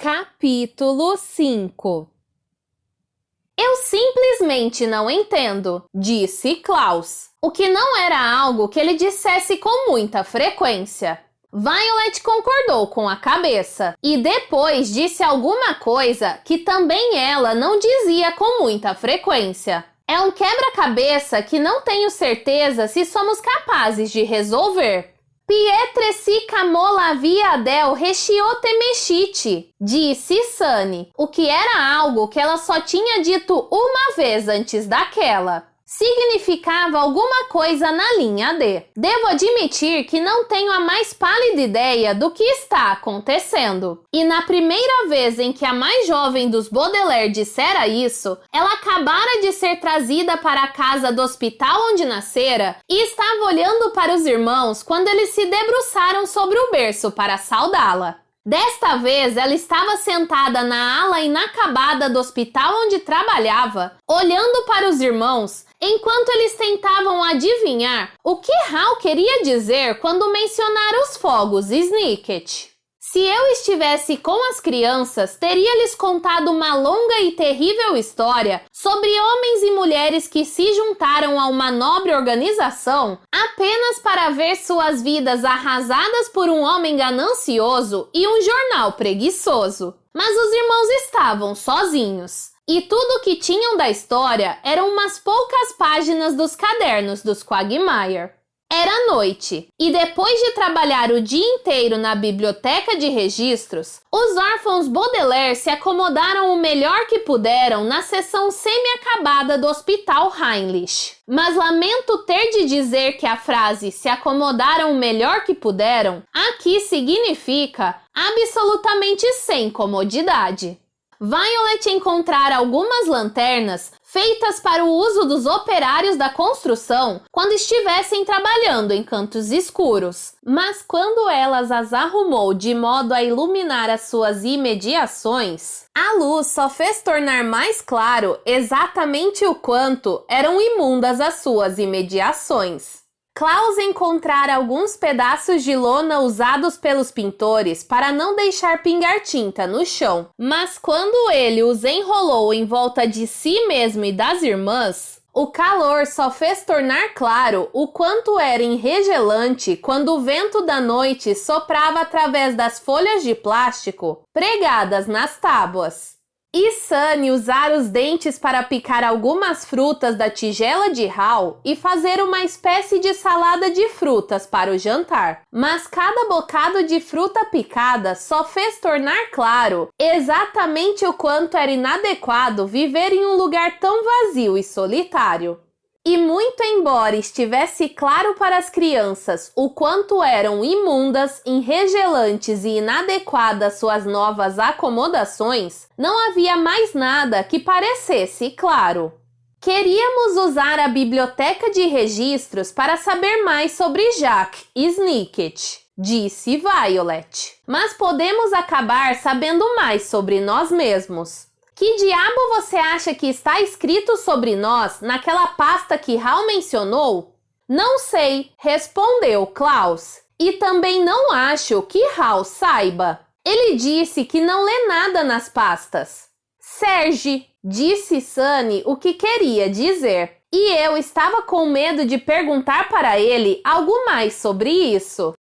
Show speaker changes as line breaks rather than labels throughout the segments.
Capítulo 5 Eu simplesmente não entendo, disse Klaus, o que não era algo que ele dissesse com muita frequência. Violet concordou com a cabeça e depois disse alguma coisa que também ela não dizia com muita frequência. É um quebra-cabeça que não tenho certeza se somos capazes de resolver. Pietre-si camolavia del rechiotemechite, disse Sunny, o que era algo que ela só tinha dito uma vez antes daquela. Significava alguma coisa na linha D. Devo admitir que não tenho a mais pálida ideia do que está acontecendo. E na primeira vez em que a mais jovem dos Baudelaire dissera isso, ela acabara de ser trazida para a casa do hospital onde nascera e estava olhando para os irmãos quando eles se debruçaram sobre o berço para saudá-la. Desta vez, ela estava sentada na ala inacabada do hospital onde trabalhava, olhando para os irmãos, enquanto eles tentavam adivinhar o que Hal queria dizer quando mencionara os fogos Snicket. Se eu estivesse com as crianças, teria-lhes contado uma longa e terrível história sobre homens e mulheres que se juntaram a uma nobre organização apenas para ver suas vidas arrasadas por um homem ganancioso e um jornal preguiçoso. Mas os irmãos estavam sozinhos. E tudo o que tinham da história eram umas poucas páginas dos cadernos dos Quagmire. Era noite, e depois de trabalhar o dia inteiro na biblioteca de registros, os órfãos Baudelaire se acomodaram o melhor que puderam na seção semi-acabada do Hospital Heinrich. Mas lamento ter de dizer que a frase "se acomodaram o melhor que puderam" aqui significa absolutamente sem comodidade. Violet encontrara algumas lanternas feitas para o uso dos operários da construção quando estivessem trabalhando em cantos escuros. Mas quando elas as arrumou de modo a iluminar as suas imediações, a luz só fez tornar mais claro exatamente o quanto eram imundas as suas imediações. Klaus encontrara alguns pedaços de lona usados pelos pintores para não deixar pingar tinta no chão, mas quando ele os enrolou em volta de si mesmo e das irmãs, o calor só fez tornar claro o quanto era enregelante quando o vento da noite soprava através das folhas de plástico pregadas nas tábuas. E Sunny usara os dentes para picar algumas frutas da tigela de Hal e fazer uma espécie de salada de frutas para o jantar. Mas cada bocado de fruta picada só fez tornar claro exatamente o quanto era inadequado viver em um lugar tão vazio e solitário. E muito embora estivesse claro para as crianças o quanto eram imundas, enregelantes e inadequadas suas novas acomodações, não havia mais nada que parecesse claro. Queríamos usar a biblioteca de registros para saber mais sobre Jacques Snicket, disse Violet. Mas podemos acabar sabendo mais sobre nós mesmos. Que diabo você acha que está escrito sobre nós naquela pasta que Hal mencionou? Não sei, respondeu Klaus. E também não acho que Hal saiba. Ele disse que não lê nada nas pastas. Serge, disse Sunny o que queria dizer. E eu estava com medo de perguntar para ele algo mais sobre isso.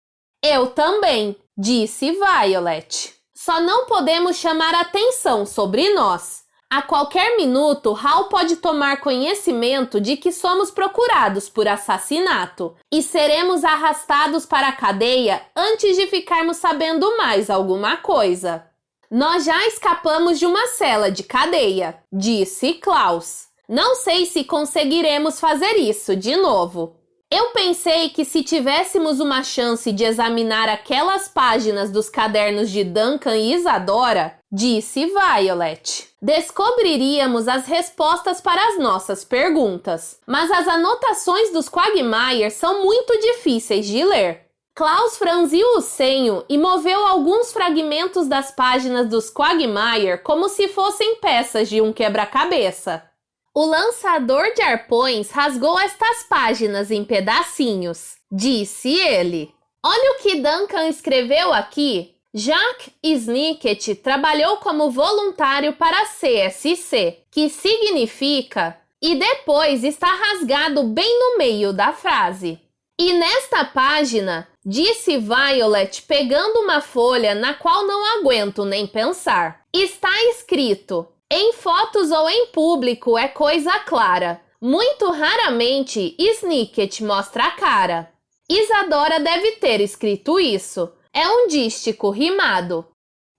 Eu também, disse Violet. Só não podemos chamar atenção sobre nós. A qualquer minuto, Hal pode tomar conhecimento de que somos procurados por assassinato e seremos arrastados para a cadeia antes de ficarmos sabendo mais alguma coisa. Nós já escapamos de uma cela de cadeia, disse Klaus. Não sei se conseguiremos fazer isso de novo. Eu pensei que se tivéssemos uma chance de examinar aquelas páginas dos cadernos de Duncan e Isadora, disse Violet, descobriríamos as respostas para as nossas perguntas. Mas as anotações dos Quagmire são muito difíceis de ler. Klaus franziu o senho e moveu alguns fragmentos das páginas dos Quagmire como se fossem peças de um quebra-cabeça. O lançador de arpões rasgou estas páginas em pedacinhos, disse ele. Olha o que Duncan escreveu aqui. Jack Snicket trabalhou como voluntário para a CSC, que significa e depois está rasgado bem no meio da frase. E nesta página, disse Violet pegando uma folha na qual não aguento nem pensar. Está escrito: em fotos ou em público é coisa clara. Muito raramente Snicket mostra a cara. Isadora deve ter escrito isso. É um dístico rimado.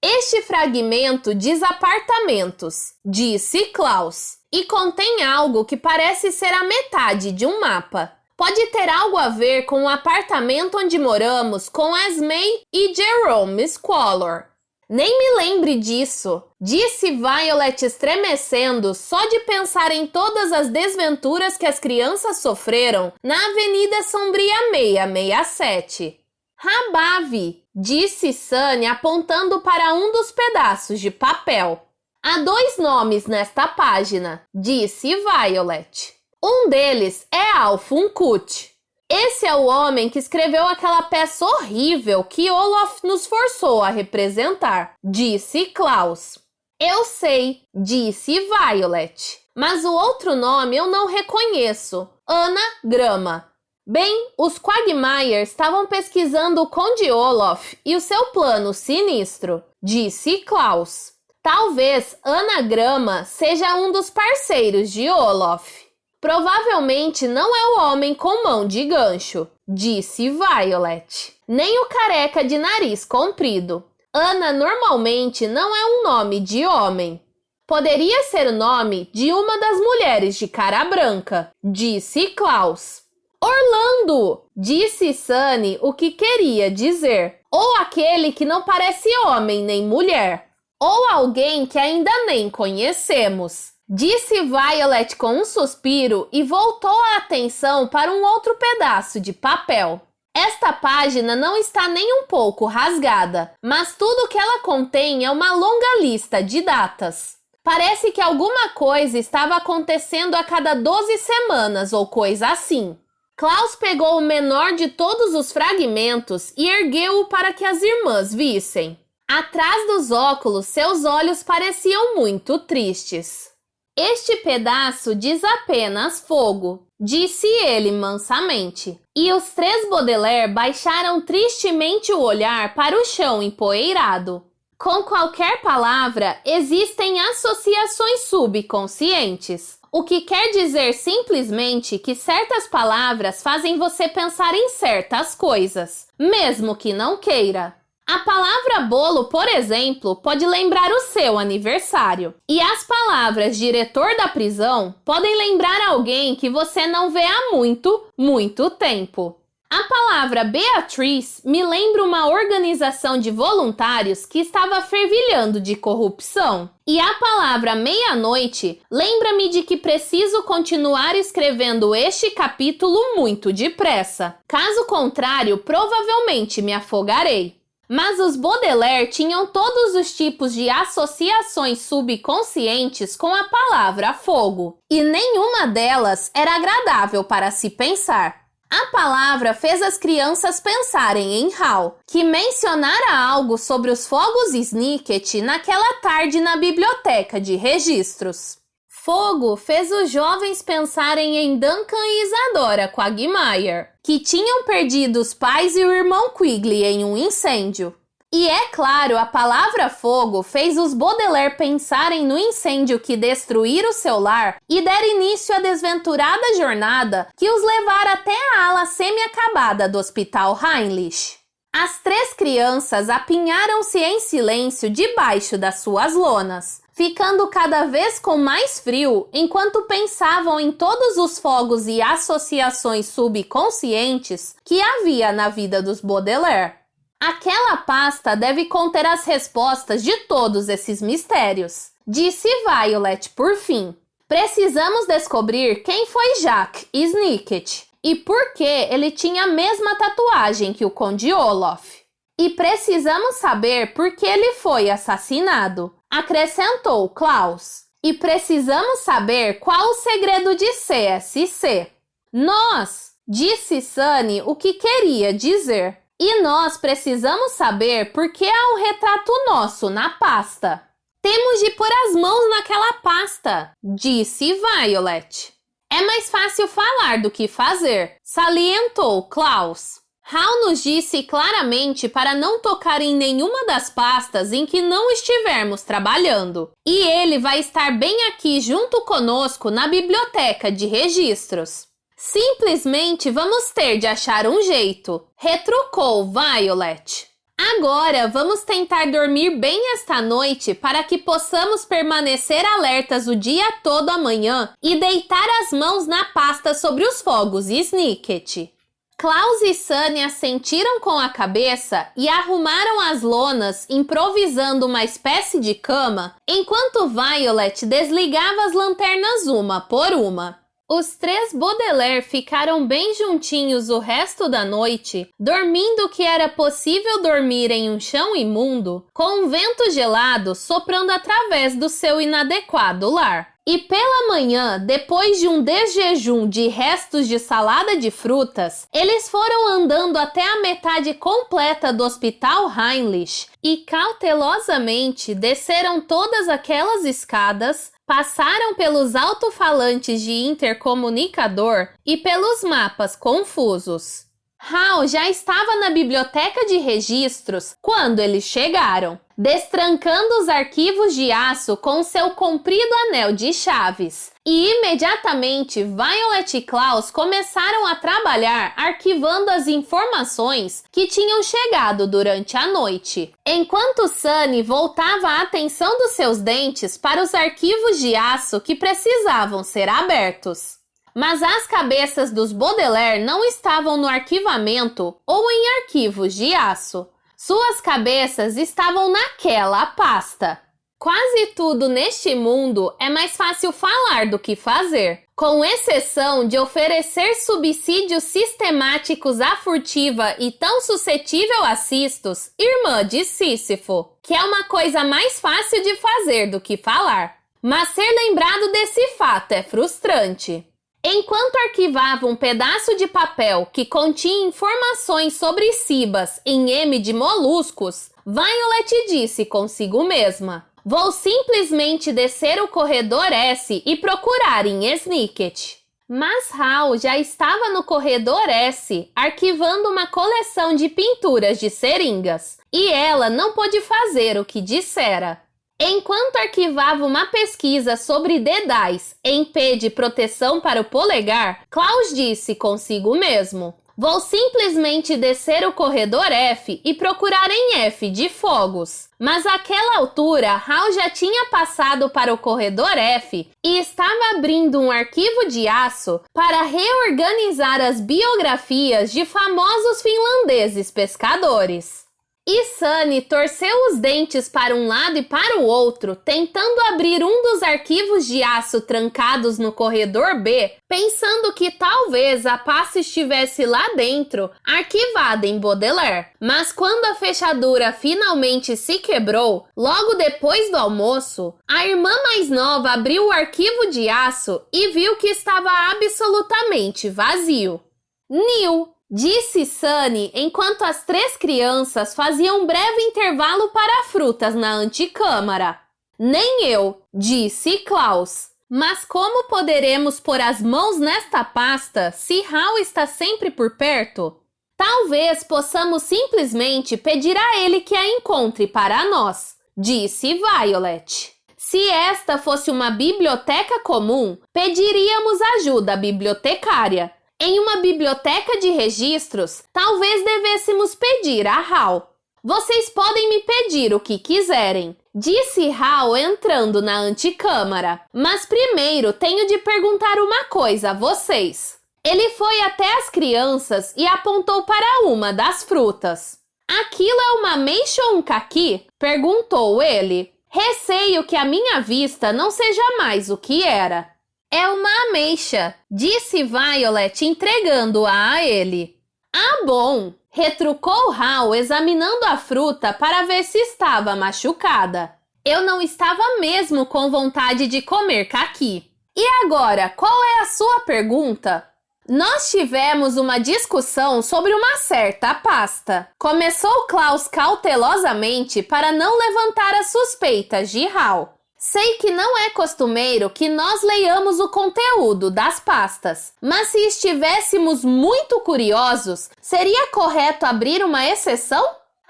Este fragmento diz apartamentos, disse Klaus, e contém algo que parece ser a metade de um mapa. Pode ter algo a ver com o apartamento onde moramos com Esme e Jerome Squalor. Nem me lembre disso, disse Violet estremecendo só de pensar em todas as desventuras que as crianças sofreram na Avenida Sombria 667. Rabave, disse Sunny apontando para um dos pedaços de papel. Há 2 nomes nesta página, disse Violet. Um deles é Alf Unkut. Esse é o homem que escreveu aquela peça horrível que Olaf nos forçou a representar, disse Klaus. Eu sei, disse Violet, mas o outro nome eu não reconheço, Anagrama. Bem, os Quagmire estavam pesquisando o Conde Olaf e o seu plano sinistro, disse Klaus. Talvez Anagrama seja um dos parceiros de Olaf. Provavelmente não é o homem com mão de gancho, disse Violet. Nem o careca de nariz comprido. Ana normalmente não é um nome de homem. Poderia ser o nome de uma das mulheres de cara branca, disse Klaus. Orlando, disse Sunny o que queria dizer. Ou aquele que não parece homem nem mulher. Ou alguém que ainda nem conhecemos. Disse Violet com um suspiro e voltou a atenção para um outro pedaço de papel. Esta página não está nem um pouco rasgada, mas tudo que ela contém é uma longa lista de datas. Parece que alguma coisa estava acontecendo a cada 12 semanas ou coisa assim. Klaus pegou o menor de todos os fragmentos e ergueu-o para que as irmãs vissem. Atrás dos óculos, seus olhos pareciam muito tristes. Este pedaço diz apenas fogo, disse ele mansamente. E os 3 Baudelaire baixaram tristemente o olhar para o chão empoeirado. Com qualquer palavra, existem associações subconscientes, o que quer dizer simplesmente que certas palavras fazem você pensar em certas coisas, mesmo que não queira. A palavra bolo, por exemplo, pode lembrar o seu aniversário. E as palavras diretor da prisão podem lembrar alguém que você não vê há muito tempo. A palavra Beatriz me lembra uma organização de voluntários que estava fervilhando de corrupção. E a palavra meia-noite lembra-me de que preciso continuar escrevendo este capítulo muito depressa. Caso contrário, provavelmente me afogarei. Mas os Baudelaire tinham todos os tipos de associações subconscientes com a palavra fogo, e nenhuma delas era agradável para se pensar. A palavra fez as crianças pensarem em Hal, que mencionara algo sobre os fogos Snicket naquela tarde na biblioteca de registros. Fogo fez os jovens pensarem em Duncan e Isadora Quagmire, que tinham perdido os pais e o irmão Quigley em um incêndio. E é claro, a palavra fogo fez os Baudelaire pensarem no incêndio que destruíra o seu lar e der início à desventurada jornada que os levara até a ala semi-acabada do Hospital Heinrich. As 3 crianças apinharam-se em silêncio debaixo das suas lonas, ficando cada vez com mais frio enquanto pensavam em todos os fogos e associações subconscientes que havia na vida dos Baudelaire. Aquela pasta deve conter as respostas de todos esses mistérios, disse Violet por fim. Precisamos descobrir quem foi Jack Snicket e por que ele tinha a mesma tatuagem que o Conde Olaf. E precisamos saber por que ele foi assassinado, acrescentou Klaus. E precisamos saber qual o segredo de CSC. Nós, disse Sunny o que queria dizer. E nós precisamos saber por que há um retrato nosso na pasta. Temos de pôr as mãos naquela pasta, disse Violet. É mais fácil falar do que fazer, salientou Klaus. Hal nos disse claramente para não tocar em nenhuma das pastas em que não estivermos trabalhando. E ele vai estar bem aqui junto conosco na biblioteca de registros. Simplesmente vamos ter de achar um jeito, retrucou Violet. Agora vamos tentar dormir bem esta noite para que possamos permanecer alertas o dia todo amanhã e deitar as mãos na pasta sobre os fogos, Snicket. Klaus e Sunny assentiram com a cabeça e arrumaram as lonas, improvisando uma espécie de cama, enquanto Violet desligava as lanternas uma por uma. Os três Baudelaire ficaram bem juntinhos o resto da noite, dormindo o que era possível dormir em um chão imundo, com um vento gelado soprando através do seu inadequado lar. E pela manhã, depois de um desjejum de restos de salada de frutas, eles foram andando até a metade completa do Hospital Heinrich e cautelosamente desceram todas aquelas escadas, passaram pelos alto-falantes de intercomunicador e pelos mapas confusos. Hal já estava na biblioteca de registros quando eles chegaram, destrancando os arquivos de aço com seu comprido anel de chaves. E imediatamente Violet e Klaus começaram a trabalhar arquivando as informações que tinham chegado durante a noite, enquanto Sunny voltava a atenção dos seus dentes para os arquivos de aço que precisavam ser abertos. Mas as cabeças dos Baudelaire não estavam no arquivamento ou em arquivos de aço. Suas cabeças estavam naquela pasta. Quase tudo neste mundo é mais fácil falar do que fazer, com exceção de oferecer subsídios sistemáticos à furtiva e tão suscetível a cistos, irmã de Sísifo, que é uma coisa mais fácil de fazer do que falar. Mas ser lembrado desse fato é frustrante. Enquanto arquivava um pedaço de papel que continha informações sobre cibas em M de moluscos, Violet disse consigo mesma: vou simplesmente descer o corredor S e procurar em Snicket. Mas Hal já estava no corredor S, arquivando uma coleção de pinturas de seringas, e ela não pôde fazer o que dissera. Enquanto arquivava uma pesquisa sobre dedais em P de proteção para o polegar, Klaus disse consigo mesmo: vou simplesmente descer o corredor F e procurar em F de fogos. Mas àquela altura, Hal já tinha passado para o corredor F e estava abrindo um arquivo de aço para reorganizar as biografias de famosos finlandeses pescadores. E Sunny torceu os dentes para um lado e para o outro, tentando abrir um dos arquivos de aço trancados no corredor B, pensando que talvez a pasta estivesse lá dentro, arquivada em Baudelaire. Mas quando a fechadura finalmente se quebrou, logo depois do almoço, a irmã mais nova abriu o arquivo de aço e viu que estava absolutamente vazio. Neil, disse Sunny enquanto as três crianças faziam um breve intervalo para frutas na antecâmara. Nem eu, disse Klaus. Mas como poderemos pôr as mãos nesta pasta se Hal está sempre por perto? Talvez possamos simplesmente pedir a ele que a encontre para nós, disse Violet. Se esta fosse uma biblioteca comum, pediríamos ajuda à bibliotecária. Em uma biblioteca de registros, talvez devêssemos pedir a Hal. Vocês podem me pedir o que quiserem, disse Hal entrando na antecâmara. Mas primeiro tenho de perguntar uma coisa a vocês. Ele foi até as crianças e apontou para uma das frutas. Aquilo é uma ameixa ou um caqui? Perguntou ele. Receio que a minha vista não seja mais o que era. É uma ameixa, disse Violet entregando-a a ele. Ah, bom, retrucou Hal examinando a fruta para ver se estava machucada. Eu não estava mesmo com vontade de comer caqui. E agora, qual é a sua pergunta? Nós tivemos uma discussão sobre uma certa pasta. Começou Klaus cautelosamente para não levantar as suspeitas de Hal. Sei que não é costumeiro que nós leiamos o conteúdo das pastas, mas se estivéssemos muito curiosos, seria correto abrir uma exceção?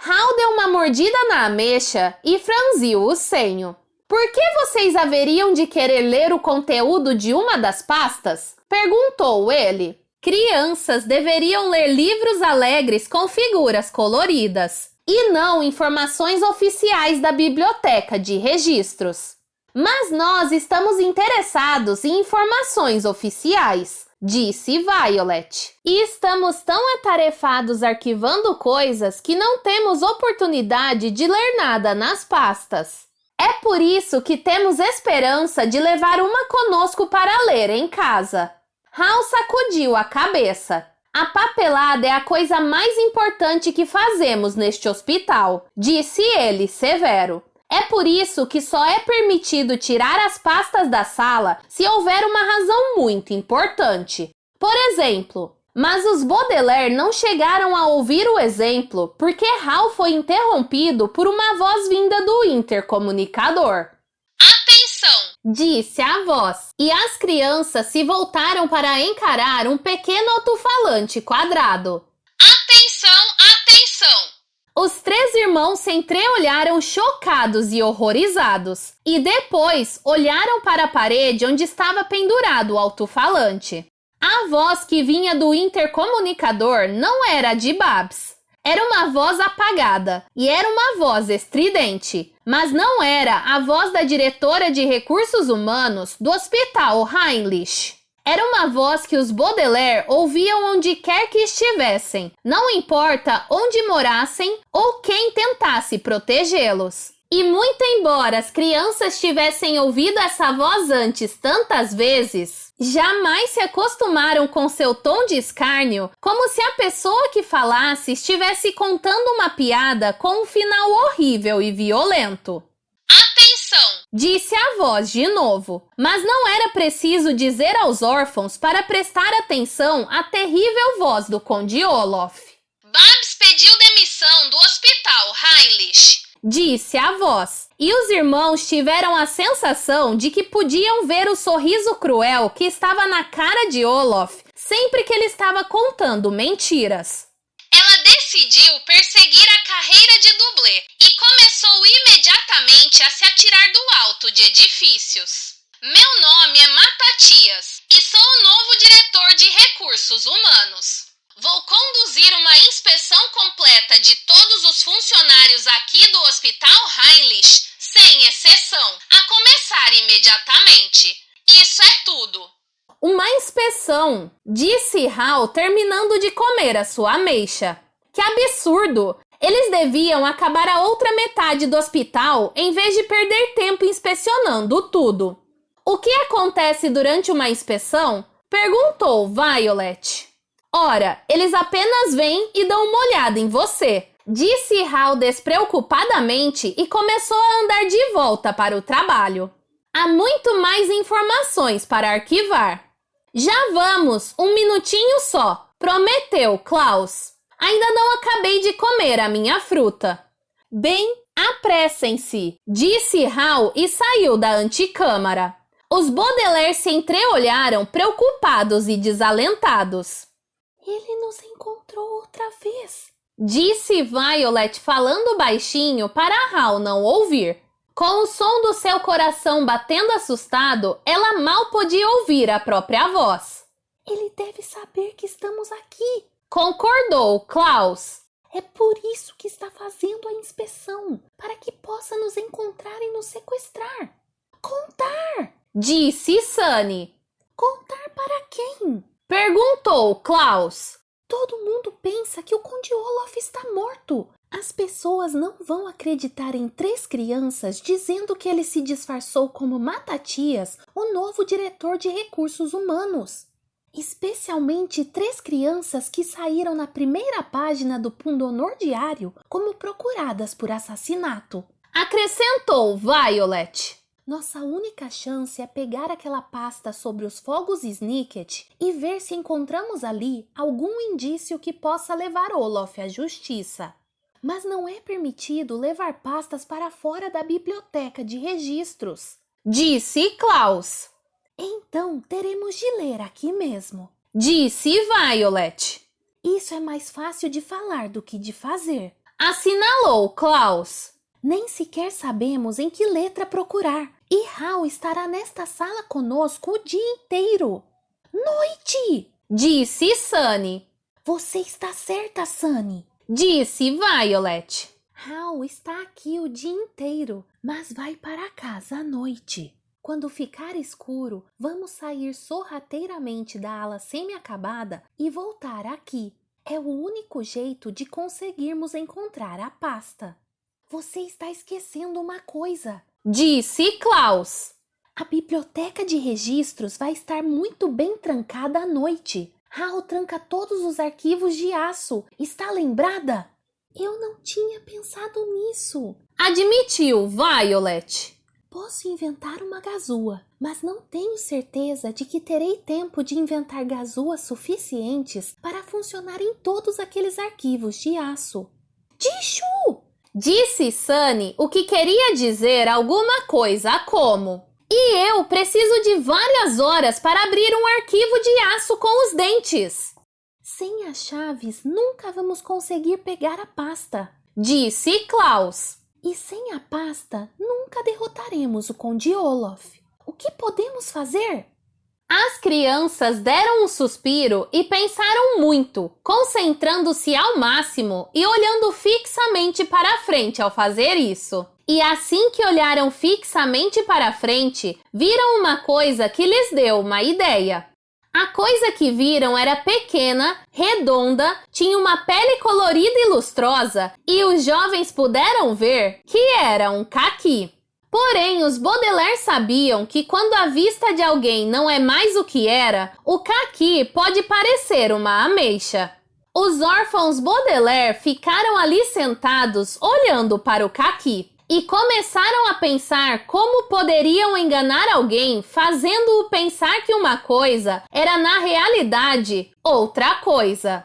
Hal deu uma mordida na ameixa e franziu o senho. Por que vocês haveriam de querer ler o conteúdo de uma das pastas? Perguntou ele. Crianças deveriam ler livros alegres com figuras coloridas, e não informações oficiais da biblioteca de registros. Mas nós estamos interessados em informações oficiais, disse Violet. E estamos tão atarefados arquivando coisas que não temos oportunidade de ler nada nas pastas. É por isso que temos esperança de levar uma conosco para ler em casa. Hal sacudiu a cabeça. A papelada é a coisa mais importante que fazemos neste hospital, disse ele severo. É por isso que só é permitido tirar as pastas da sala se houver uma razão muito importante. Por exemplo, mas os Baudelaire não chegaram a ouvir o exemplo porque Hal foi interrompido por uma voz vinda do intercomunicador. Atenção! Disse a voz, e as crianças se voltaram para encarar um pequeno alto-falante quadrado. Atenção, atenção! Os três irmãos se entreolharam chocados e horrorizados, e depois olharam para a parede onde estava pendurado o alto-falante. A voz que vinha do intercomunicador não era a de Babs. Era uma voz apagada, e era uma voz estridente, mas não era a voz da diretora de recursos humanos do Hospital Heinrich. Era uma voz que os Baudelaire ouviam onde quer que estivessem, não importa onde morassem ou quem tentasse protegê-los. E muito embora as crianças tivessem ouvido essa voz antes tantas vezes, jamais se acostumaram com seu tom de escárnio, como se a pessoa que falasse estivesse contando uma piada com um final horrível e violento. Atenção! Disse a voz de novo, mas não era preciso dizer aos órfãos para prestar atenção à terrível voz do Conde Olaf. Babs pediu demissão do Hospital Heinrich. Disse a voz, e os irmãos tiveram a sensação de que podiam ver o sorriso cruel que estava na cara de Olaf sempre que ele estava contando mentiras. Ela decidiu perseguir a carreira de dublê e começou imediatamente a se atirar do alto de edifícios. Meu nome é Matatias e sou o novo diretor de recursos humanos. Vou conduzir uma inspeção completa de todos os funcionários aqui do Hospital Heinrich, sem exceção, a começar imediatamente. Isso é tudo. Uma inspeção, disse Hal terminando de comer a sua ameixa. Que absurdo! Eles deviam acabar a outra metade do hospital em vez de perder tempo inspecionando tudo. O que acontece durante uma inspeção? Perguntou Violet. Ora, eles apenas vêm e dão uma olhada em você, disse Hal despreocupadamente e começou a andar de volta para o trabalho. Há muito mais informações para arquivar. Já vamos, um minutinho só, prometeu Klaus. Ainda não acabei de comer a minha fruta. Bem, apressem-se, disse Hal e saiu da anticâmara. Os Baudelaire se entreolharam preocupados e desalentados. Ele nos encontrou outra vez, disse Violet falando baixinho para Hal não ouvir. Com o som do seu coração batendo assustado, ela mal podia ouvir a própria voz. Ele deve saber que estamos aqui, concordou Klaus. É por isso que está fazendo a inspeção, para que possa nos encontrar e nos sequestrar. Contar, disse Sunny. Contar para quem? Perguntou Klaus. Todo mundo pensa que o Conde Olaf está morto. As pessoas não vão acreditar em 3 crianças dizendo que ele se disfarçou como Matatias, o novo diretor de recursos humanos. Especialmente 3 crianças que saíram na primeira página do Pundonor Diário como procuradas por assassinato. Acrescentou Violet. Nossa única chance é pegar aquela pasta sobre os fogos Snicket e ver se encontramos ali algum indício que possa levar Olaf à justiça. Mas não é permitido levar pastas para fora da biblioteca de registros, disse Klaus. Então teremos de ler aqui mesmo, disse Violet. Isso é mais fácil de falar do que de fazer, assinalou Klaus. Nem sequer sabemos em que letra procurar. E Hal estará nesta sala conosco o dia inteiro. Noite! Disse Sunny. Você está certa, Sunny, disse Violet. Hal está aqui o dia inteiro, mas vai para casa à noite. Quando ficar escuro, vamos sair sorrateiramente da ala semi-acabada e voltar aqui. É o único jeito de conseguirmos encontrar a pasta. Você está esquecendo uma coisa, disse Klaus. A biblioteca de registros vai estar muito bem trancada à noite. Hal tranca todos os arquivos de aço. Está lembrada? Eu não tinha pensado nisso, admitiu Violet. Posso inventar uma gazua, mas não tenho certeza de que terei tempo de inventar gazuas suficientes para funcionar em todos aqueles arquivos de aço. Dishu! Disse Sunny, o que queria dizer alguma coisa como: e eu preciso de várias horas para abrir um arquivo de aço com os dentes. Sem as chaves, nunca vamos conseguir pegar a pasta, disse Klaus. E sem a pasta, nunca derrotaremos o Conde Olaf. O que podemos fazer? As crianças deram um suspiro e pensaram muito, concentrando-se ao máximo e olhando fixamente para a frente ao fazer isso. E assim que olharam fixamente para a frente, viram uma coisa que lhes deu uma ideia. A coisa que viram era pequena, redonda, tinha uma pele colorida e lustrosa, e os jovens puderam ver que era um caqui. Porém, os Baudelaire sabiam que quando a vista de alguém não é mais o que era, o caqui pode parecer uma ameixa. Os órfãos Baudelaire ficaram ali sentados olhando para o caqui e começaram a pensar como poderiam enganar alguém fazendo-o pensar que uma coisa era na realidade outra coisa.